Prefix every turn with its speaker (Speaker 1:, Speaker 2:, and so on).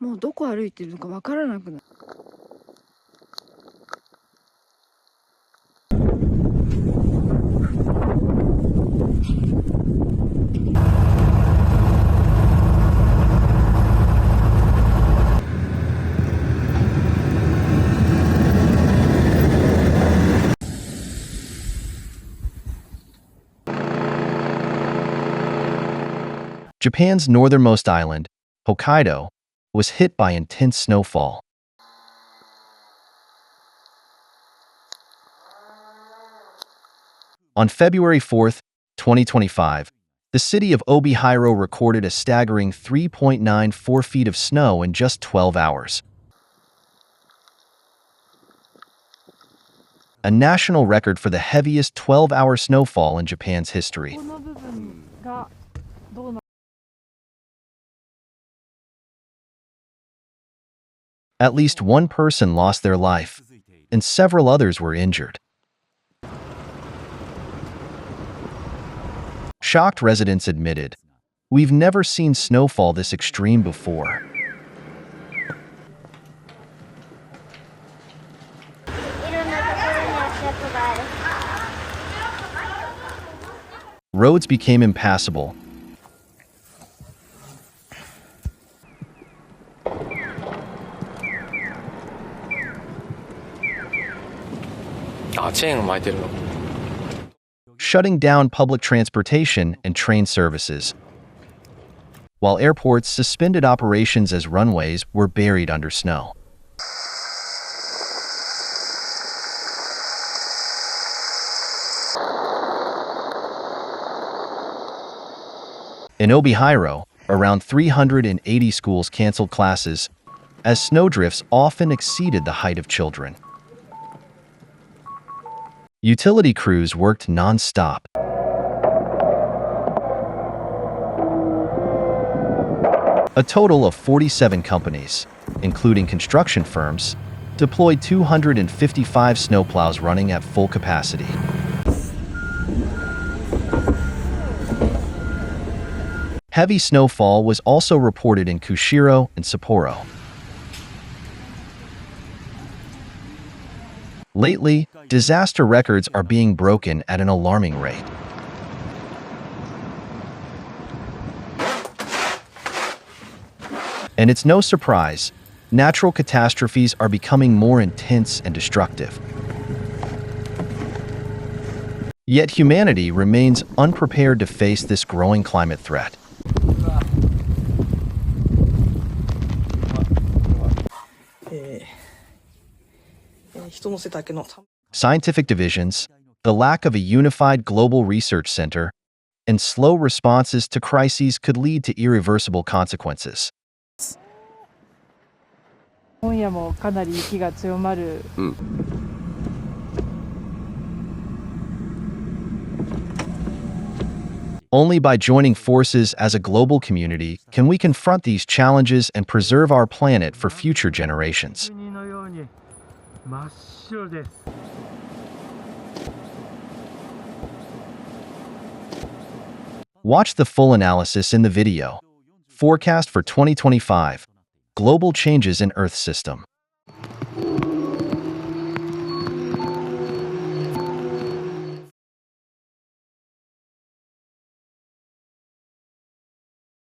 Speaker 1: もうどこ歩いてるのかわからなくなる。
Speaker 2: Japan's northernmost island, Hokkaido, was hit by intense snowfall. On February 4th, 2025, the city of Obihiro recorded a staggering 3.94 feet of snow in just 12 hours. A national record for the heaviest 12-hour snowfall in Japan's history. At least one person lost their life, and several others were injured. Shocked residents admitted, "We've never seen snowfall this extreme before." Roads became impassable. Shutting down public transportation and train services, while airports suspended operations as runways were buried under snow. In Obihiro, around 380 schools canceled classes, as snowdrifts often exceeded the height of children. Utility crews worked nonstop. A total of 47 companies, including construction firms, deployed 255 snowplows running at full capacity. Heavy snowfall was also reported in Kushiro and Sapporo. Lately, disaster records are being broken at an alarming rate. And it's no surprise, natural catastrophes are becoming more intense and destructive. Yet humanity remains unprepared to face this growing climate threat. Scientific divisions, the lack of a unified global research center, and slow responses to crises could lead to irreversible consequences. Only by joining forces as a global community can we confront these challenges and preserve our planet for future generations. Watch the full analysis in the video. Forecast for 2025. Global changes in Earth system.